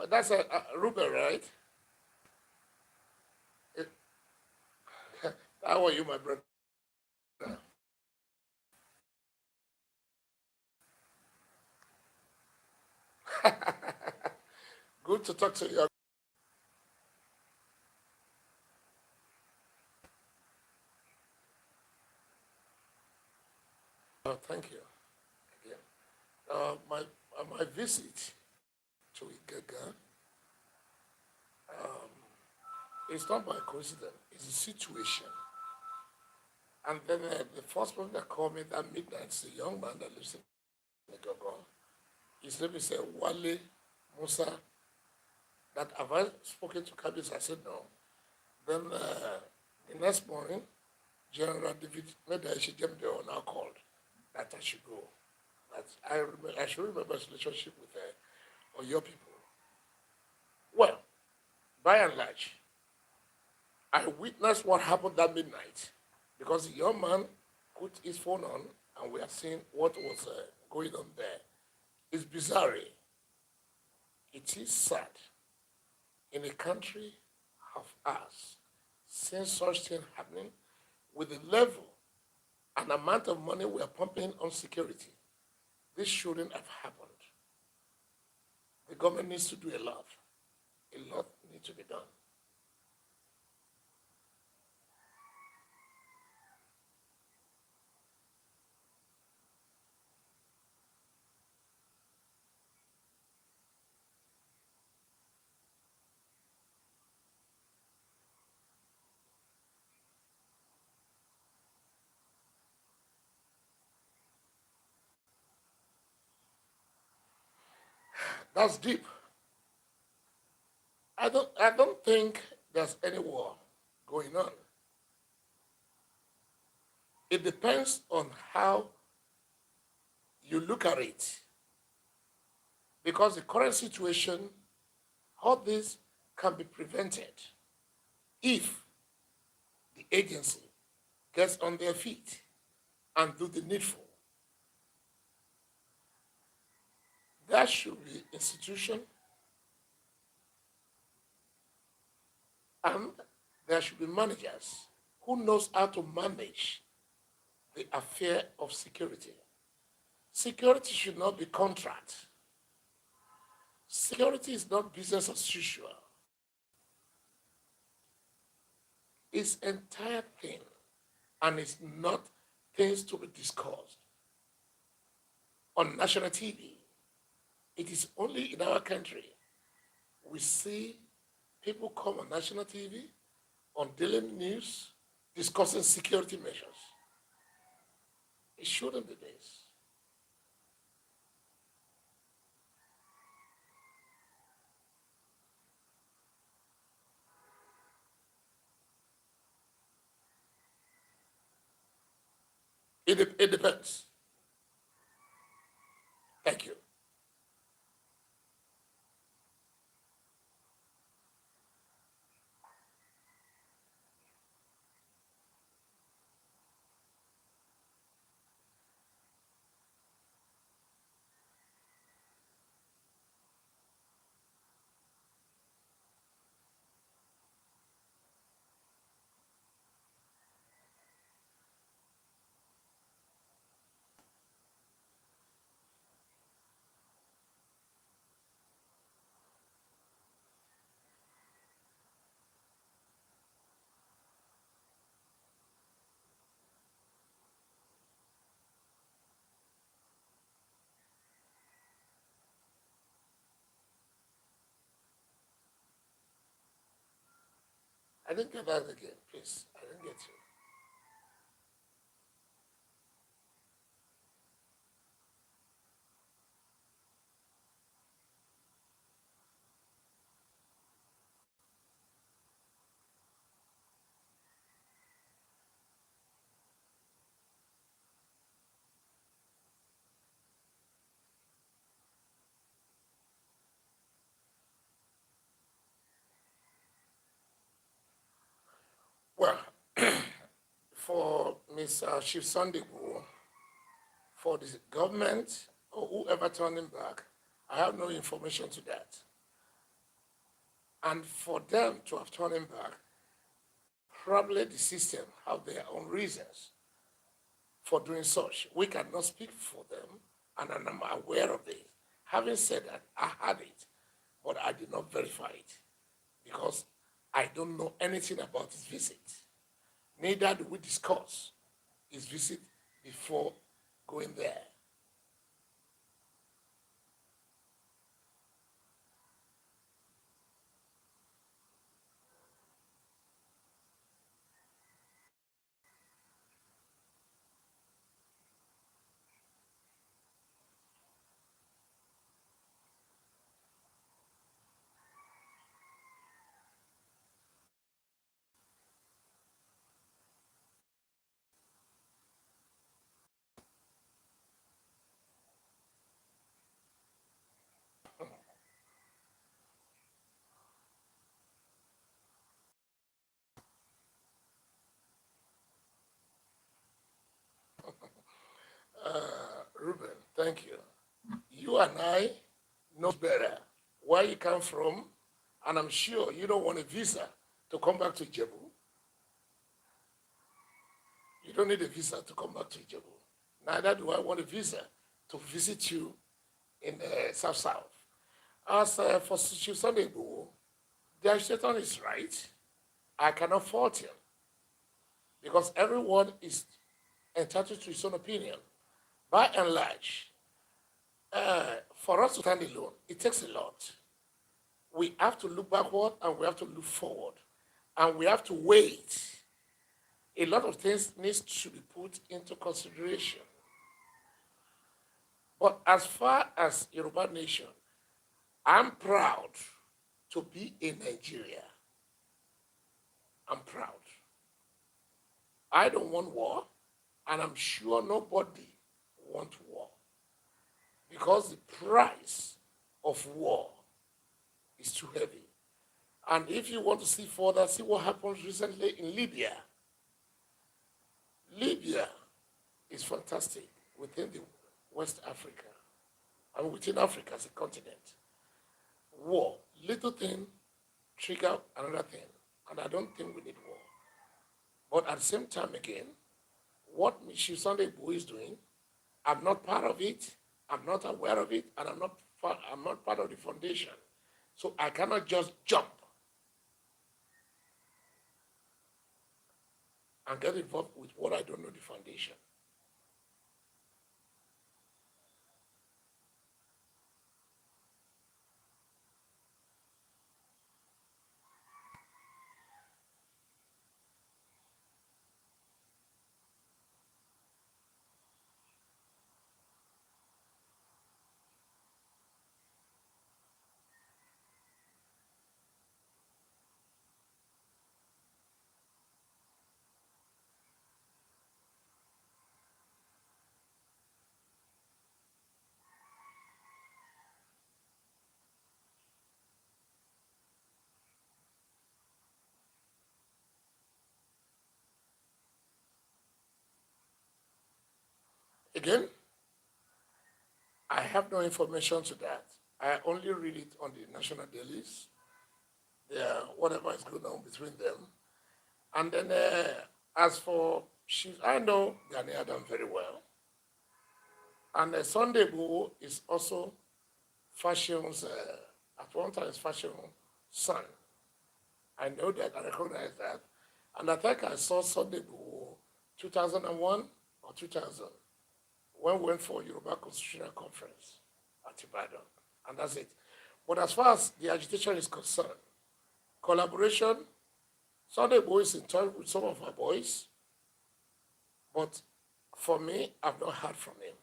That's a Ruben, right? It, how are you, my brother? Good to talk to you. Thank you again. My visit to Igaga is not by coincidence. It's a situation. And then the first person that called me that midnight is a young man that lives in Igaga. His name is Wale Musa. That have I spoken to Kabis? I said no. Then the next morning, General David Medashi Jemde now called that I should go. That I should remember his relationship with or your people. Well, by and large, I witnessed what happened that midnight because the young man put his phone on and we are seeing what was going on there. It's bizarre. It is sad in a country of ours, seeing such thing happening with the level and amount of money we are pumping on security. This shouldn't have happened. The government needs to do a lot. A lot needs to be done. That's deep. I don't think there's any war going on. It depends on how you look at it. Because the current situation, all this can be prevented if the agency gets on their feet and do the needful. There should be institution and there should be managers who knows how to manage the affair of security. Security should not be contract. Security is not business as usual. It's entire thing, and it's not things to be discussed on national TV. It is only in our country we see people come on national TV, on daily news, discussing security measures. It shouldn't be this. It depends. Thank you. I didn't get that again, please. I didn't get you. Well, for Ms. Chief Sunday, for the government or whoever turning back, I have no information to that. And for them to have turned him back, probably the system have their own reasons for doing such. We cannot speak for them, and I'm aware of this. Having said that, I had it, but I did not verify it because I don't know anything about his visit. Neither do we discuss his visit before going there. Ruben, thank you. You and I know better where you come from, and I'm sure you don't want a visa to come back to Jebu. You don't need a visa to come back to Jebu. Neither do I want a visa to visit you in the South South. As for Chief Sunday Igboho, the agitator is right. I cannot fault him because everyone is entitled to his own opinion. By and large, for us to stand alone, it takes a lot. We have to look backward and we have to look forward. And we have to wait. A lot of things needs to be put into consideration. But as far as Yoruba nation, I'm proud to be in Nigeria. I'm proud. I don't want war, and I'm sure nobody wants war. Because the price of war is too heavy. And if you want to see further, see what happened recently in Libya. Libya is fantastic within the West Africa, and within Africa as a continent. War, little thing, trigger another thing, and I don't think we need war. But at the same time again, what Michelle Sunday Igboho is doing, I'm not part of it, I'm not aware of it, and I'm not part of the foundation. So I cannot just jump and get involved with what I don't know the foundation. Again, I have no information to that. I only read it on the national dailies, whatever is going on between them. And then as for Chief, I know Gani Adam very well. And Sunday Igboho is also Fashion's, at one time, Fashion's son. I know that, I recognize that. And I think I saw Sunday Igboho 2001 or 2000 when we went for Yoruba Constitutional Conference at Ibadan. And that's it. But as far as the agitation is concerned, collaboration, Sunday Igboho is in touch with some of our boys. But for me, I've not heard from him.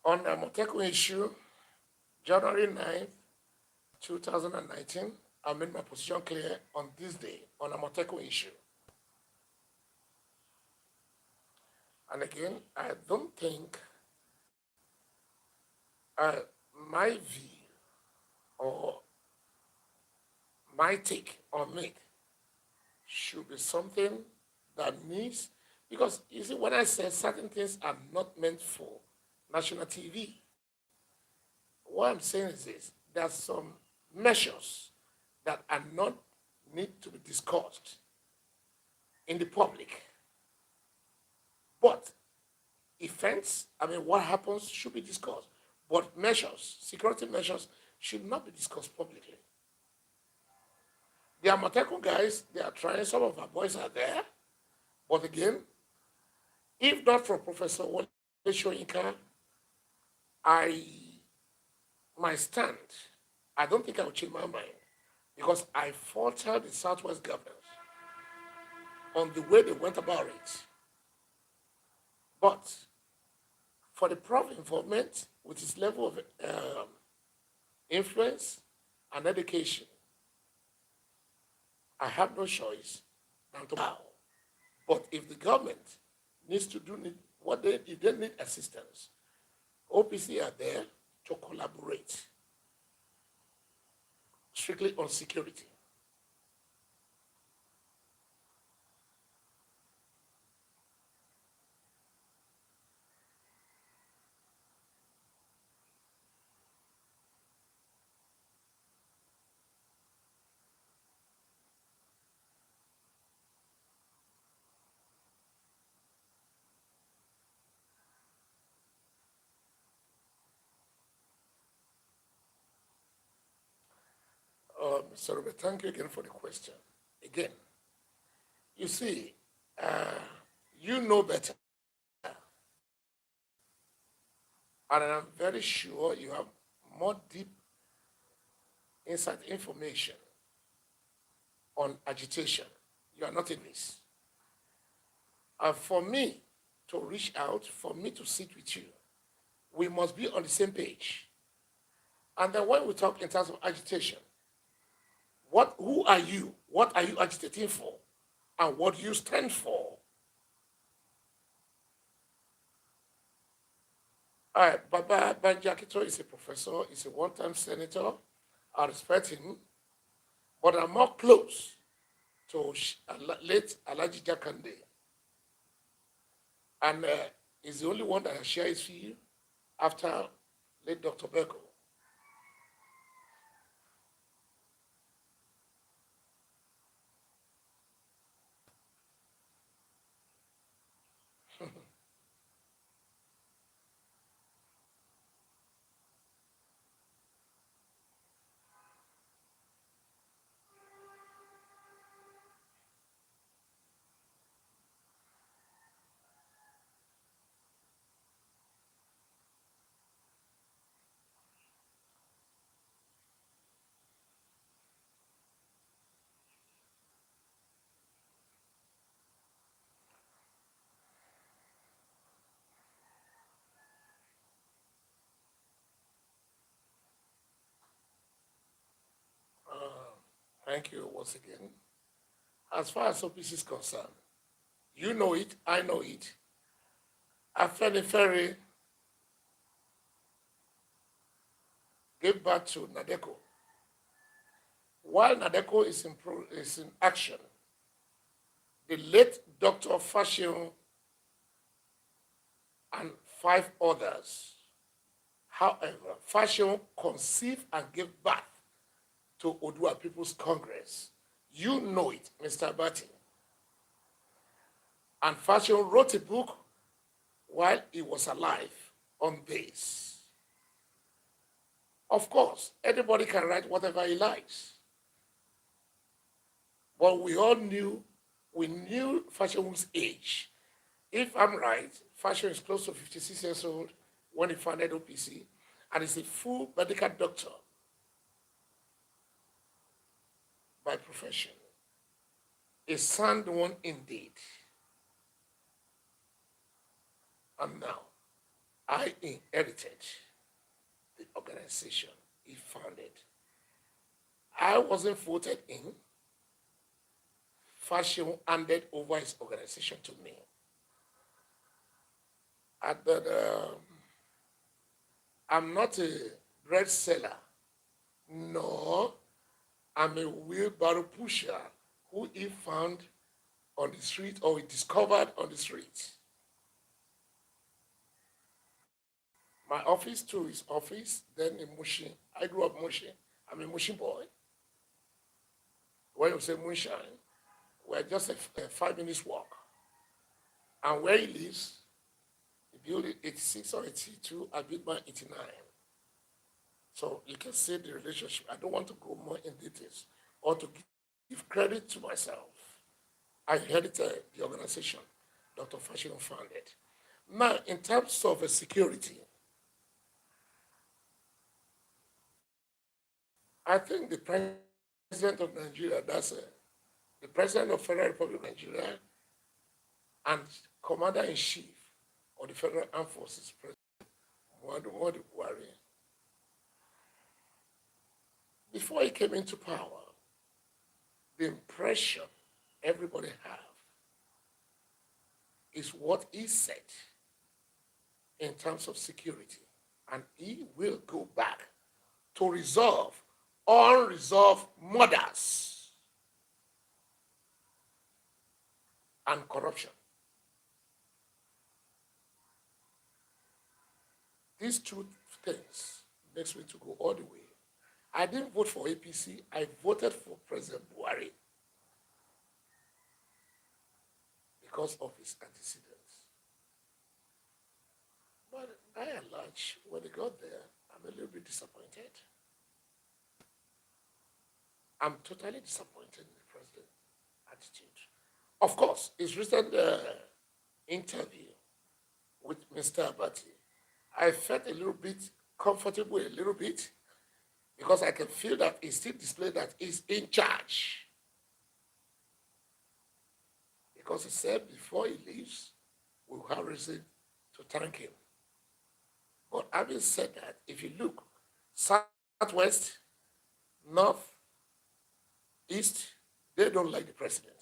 On the Moteco issue, January 9th, 2019, I made my position clear on this day on a Moteco issue. And again, I don't think uh, my view or my take on it should be something that needs, because you see, when I say certain things are not meant for national TV, what I'm saying is this: there are some measures that are not need to be discussed in the public, but events, I mean, what happens should be discussed. But measures, security measures, should not be discussed publicly. The Amateku guys, they are trying, some of our boys are there. But again, if not for Professor Wale Soyinka, I my stand, I don't think I will change my mind because I falter the Southwest governors on the way they went about it. But for the prof involvement with its level of influence and education, I have no choice than to bow. But if the government needs to do what they, if they need assistance, OPC are there to collaborate strictly on security. Mr. Robert, thank you again for the question. Again, you see, uh, you know better, and I'm very sure you have more deep inside information on agitation. You are not in this. For me to reach out, for me to sit with you, we must be on the same page. And then when we talk in terms of agitation, who are you? What are you agitating for? And what do you stand for? All right, Baba Banjakito is a professor, he's a one-time senator. I respect him, but I'm more close to late Alaji Jakande. And he's the only one that has shared his view after late Dr. Beko. Thank you once again. As far as OPC is concerned, you know it, I know it. Afeni Ferry gave birth to Nadeko. While Nadeko is in action, the late Dr. Fashion and 5 others, however, Fashion conceived and gave birth to Odua People's Congress. You know it, Mr. Batty. And Fashion wrote a book while he was alive on this. Of course, anybody can write whatever he likes. But we knew Fashion's age. If I'm right, Fashion is close to 56 years old when he founded OPC, and is a full medical doctor by profession. A sound one indeed. And now, I inherited the organization he founded. I wasn't voted in. Fashion handed over his organization to me. that I'm not a bread seller. No, I'm a wheelbarrow pusher who he found on the street or he discovered on the street. My office too is office, then in Mushin. I grew up Mushin. I'm a Mushin boy. When you say Mushin, we're just a 5 minutes walk. And where he lives, he built it 86 or 82, I built mine 89. So you can see the relationship. I don't want to go more in details or to give credit to myself. I inherited the organization Dr. Fashion founded. Now, in terms of security, I think the president of Nigeria, the president of Federal Republic of Nigeria and commander-in-chief of the Federal Armed Forces, President Muhammadu Buhari, before he came into power, the impression everybody have is what he said in terms of security. And he will go back to resolve unresolved murders and corruption. These two things makes me to go all the way. I didn't vote for APC. I voted for President Buhari because of his antecedents. But by and large, when they got there, I'm a little bit disappointed. I'm totally disappointed in the president's attitude. Of course, his recent interview with Mr. Abati, I felt a little bit comfortable, a little bit, because I can feel that he still displayed that he's in charge. Because he said before he leaves, we'll have reason to thank him. But having said that, if you look, Southwest, North, East, they don't like the president.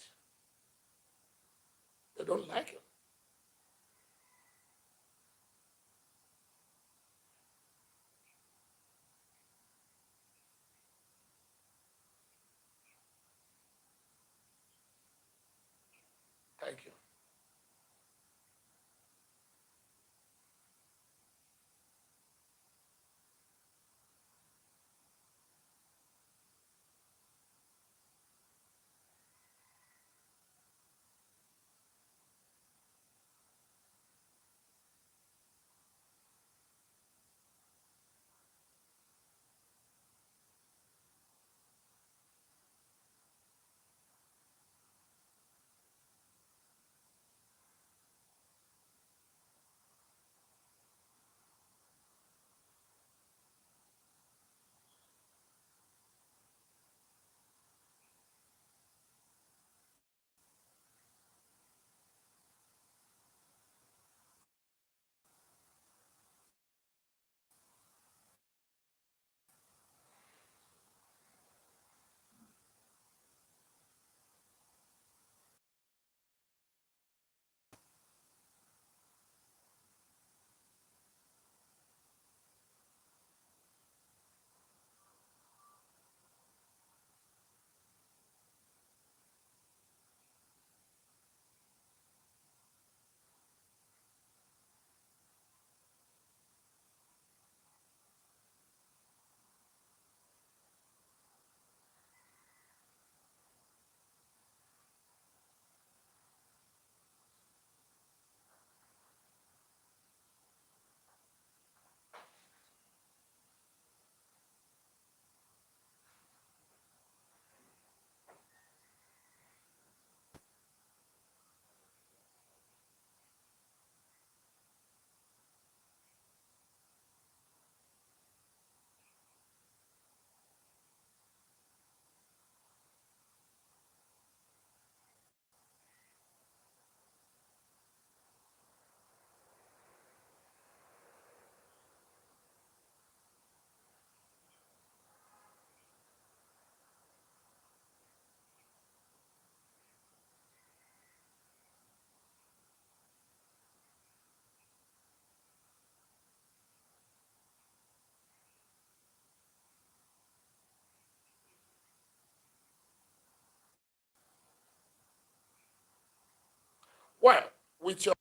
They don't like him. Thank you. Well, with your